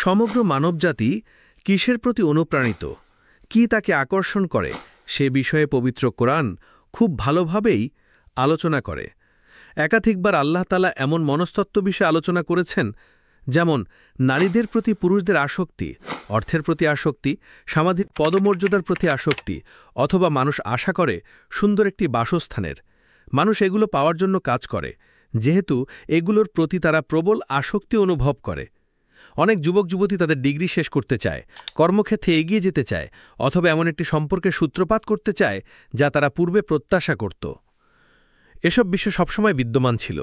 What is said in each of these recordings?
সমগ্র মানবজাতি কিসের প্রতি অনুপ্রাণিত, কি তাকে আকর্ষণ করে, সে বিষয়ে পবিত্র কোরআন খুব ভালোভাবেই আলোচনা করে। একাধিকবার আল্লাহ তাআলা এমন মনস্তত্ত্ব বিষয়ে আলোচনা করেছেন, যেমন নারীদের প্রতি পুরুষদের আসক্তি, অর্থের প্রতি আসক্তি, সামাজিক পদমর্যাদার প্রতি আসক্তি, অথবা মানুষ আশা করে সুন্দর একটি বাসস্থানের। মানুষ এগুলো পাওয়ার জন্য কাজ করে, যেহেতু এগুলোর প্রতি তারা প্রবল আসক্তি অনুভব করে। অনেক যুবক যুবতী তাদের ডিগ্রি শেষ করতে চায়, কর্মক্ষেত্রে এগিয়ে যেতে চায়, অথবা এমন একটি সম্পর্কের সূত্রপাত করতে চায় যা তারা পূর্বে প্রত্যাশা করত। এসব বিষয় সবসময় বিদ্যমান ছিল।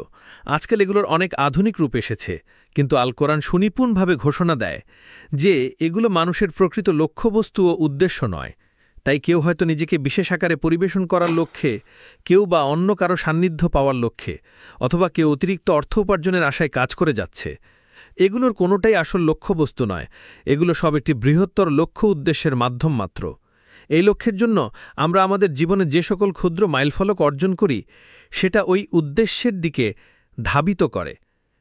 আজকাল এগুলোর অনেক আধুনিক রূপ এসেছে, কিন্তু আল কোরআন সুনিপুণভাবে ঘোষণা দেয় যে এগুলো মানুষের প্রকৃত লক্ষ্যবস্তু ও উদ্দেশ্য নয়। তাই কেউ হয়তো নিজেকে বিশেষ আকারে পরিবেশন করার লক্ষ্যে, কেউ বা অন্য কারো সান্নিধ্য পাওয়ার লক্ষ্যে, অথবা কেউ অতিরিক্ত অর্থ উপার্জনের আশায় কাজ করে যাচ্ছে। এগুলোর কোনোটাই আসল লক্ষ্যবস্তু নয়, এগুলো সব একটি বৃহত্তর লক্ষ্য উদ্দেশ্যের মাধ্যম মাত্র। এই লক্ষ্যের জন্য আমরা আমাদের জীবনে যে সকল ক্ষুদ্র মাইলফলক অর্জন করি, সেটা ওই উদ্দেশ্যের দিকে ধাবিত করে।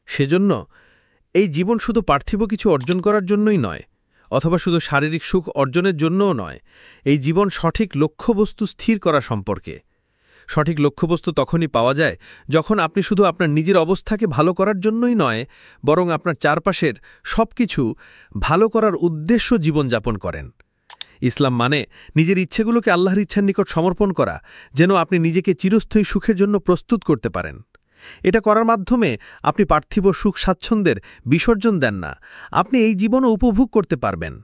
সেজন্য এই জীবন শুধু পার্থিব কিছু অর্জন করার জন্যই নয়, অথবা শুধু শারীরিক সুখ অর্জনের জন্যও নয়। এই জীবন সঠিক লক্ষ্যবস্তু স্থির করা সম্পর্কে। সঠিক লক্ষ্যবস্তু তখনই পাওয়া যায় যখন আপনি শুধু আপনার নিজের অবস্থাকে ভালো করার জন্যই নয়, বরং আপনার চারপাশের সবকিছু ভালো করার উদ্দেশ্য জীবনযাপন করেন। ইসলাম মানে নিজের ইচ্ছেগুলোকে আল্লাহর ইচ্ছার নিকট সমর্পণ করা, যেন আপনি নিজেকে চিরস্থায়ী সুখের জন্য প্রস্তুত করতে পারেন। এটা করার মাধ্যমে আপনি পার্থিব সুখ স্বাচ্ছন্দ্যের বিসর্জন দেন না, আপনি এই জীবনও উপভোগ করতে পারবেন।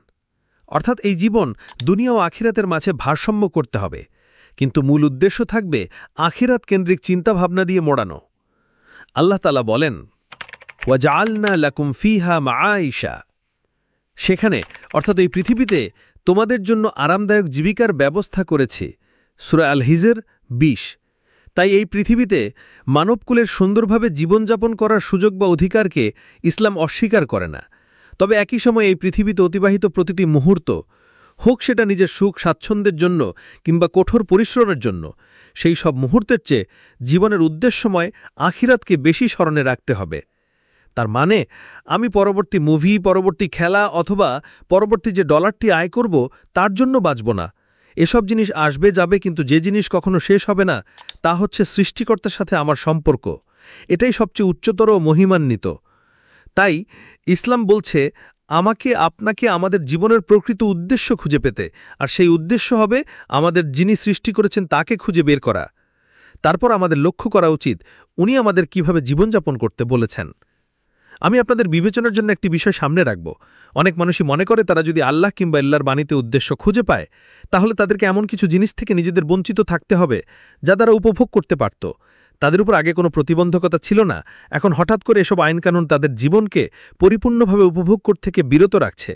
অর্থাৎ এই জীবন দুনিয়া ও আখিরাতের মাঝে ভারসাম্য করতে হবে, কিন্তু মূল উদ্দেশ্য থাকবে আখিরাত কেন্দ্রিক চিন্তাভাবনা দিয়ে মোড়ানো। আল্লাহ তাআলা বলেন, ওয়াজআলনা লাকুম ফিহা মাআইশা। সেখানে, অর্থাৎ এই পৃথিবীতে তোমাদের জন্য আরামদায়ক জীবিকার ব্যবস্থা করেছি। সূরা আল হিজর 20। তাই এই পৃথিবীতে মানবকুলের সুন্দরভাবে জীবনযাপন করার সুযোগ বা অধিকারকে ইসলাম অস্বীকার করে না। তবে একই সময় এই পৃথিবীতে অতিবাহিত প্রতিটি মুহূর্ত, হোক সেটা নিজের সুখ স্বাচ্ছন্দ্যের জন্য কিংবা কঠোর পরিশ্রমের জন্য, সেই সব মুহূর্তের চেয়ে জীবনের উদ্দেশ্যময় আখিরাতকে বেশি স্মরণে রাখতে হবে। তার মানে আমি পরবর্তী মুভি, পরবর্তী খেলা অথবা পরবর্তী যে ডলারটি আয় করব তার জন্য বাঁচব না। এসব জিনিস আসবে যাবে, কিন্তু যে জিনিস কখনো শেষ হবে না তা হচ্ছে সৃষ্টিকর্তার সাথে আমার সম্পর্ক। এটাই সবচেয়ে উচ্চতর ও মহিমান্বিত। তাই ইসলাম বলছে আমাকে আপনাকে আমাদের জীবনের প্রকৃত উদ্দেশ্য খুঁজে পেতে, আর সেই উদ্দেশ্য হবে আমাদের যিনি সৃষ্টি করেছেন তাকে খুঁজে বের করা। তারপর আমাদের লক্ষ্য করা উচিত উনি আমাদের কিভাবে জীবনযাপন করতে বলেছেন। আমি আপনাদের বিবেচনার জন্য একটি বিষয় সামনে রাখব। অনেক মানুষই মনে করে তারা যদি আল্লাহ কিংবা আল্লাহর বাণীতে উদ্দেশ্য খুঁজে পায়, তাহলে তাদেরকে এমন কিছু জিনিস থেকে নিজেদের বঞ্চিত থাকতে হবে যা তারা উপভোগ করতে পারত। তাদের উপর আগে কোনো প্রতিবন্ধকতা ছিল না, এখন হঠাৎ করে এসব আইনকানুন তাদের জীবনকে পরিপূর্ণভাবে উপভোগ করতে থেকে বিরত রাখছে।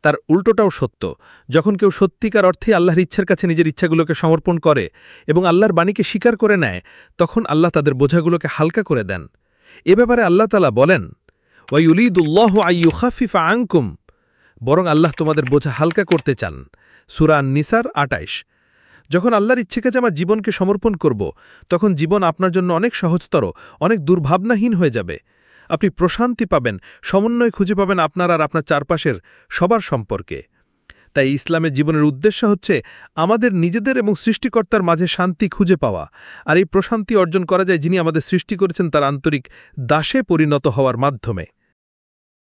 তার উল্টোটাও সত্য। যখন কেউ সত্যিকার অর্থে আল্লাহর ইচ্ছার কাছে নিজের ইচ্ছাগুলোকে সমর্পণ করে এবং আল্লাহর বাণীকে স্বীকার করে নেয়, তখন আল্লাহ তাদের বোঝাগুলোকে হালকা করে দেন। এ ব্যাপারে আল্লাহ তাআলা বলেন, ওয়ায়ুলিদুল্লাহু আইয়ুখাফিফা আনকুম। বরং আল্লাহ তোমাদের বোঝা হালকা করতে চান। সূরা আন-নিসার 28। যখন আল্লাহর ইচ্ছে কাছে আমার জীবনকে সমর্পণ করব, তখন জীবন আপনার জন্য অনেক সহজতর, অনেক দুর্ভাবনাহীন হয়ে যাবে। আপনি প্রশান্তি পাবেন, সমন্বয় খুঁজে পাবেন আপনার আর আপনার চারপাশের সবার সম্পর্কে। তাই ইসলামের জীবনের উদ্দেশ্য হচ্ছে আমাদের নিজেদের এবং সৃষ্টিকর্তার মাঝে শান্তি খুঁজে পাওয়া। আর এই প্রশান্তি অর্জন করা যায় যিনি আমাদের সৃষ্টি করেছেন তার আন্তরিক দাসে পরিণত হওয়ার মাধ্যমে।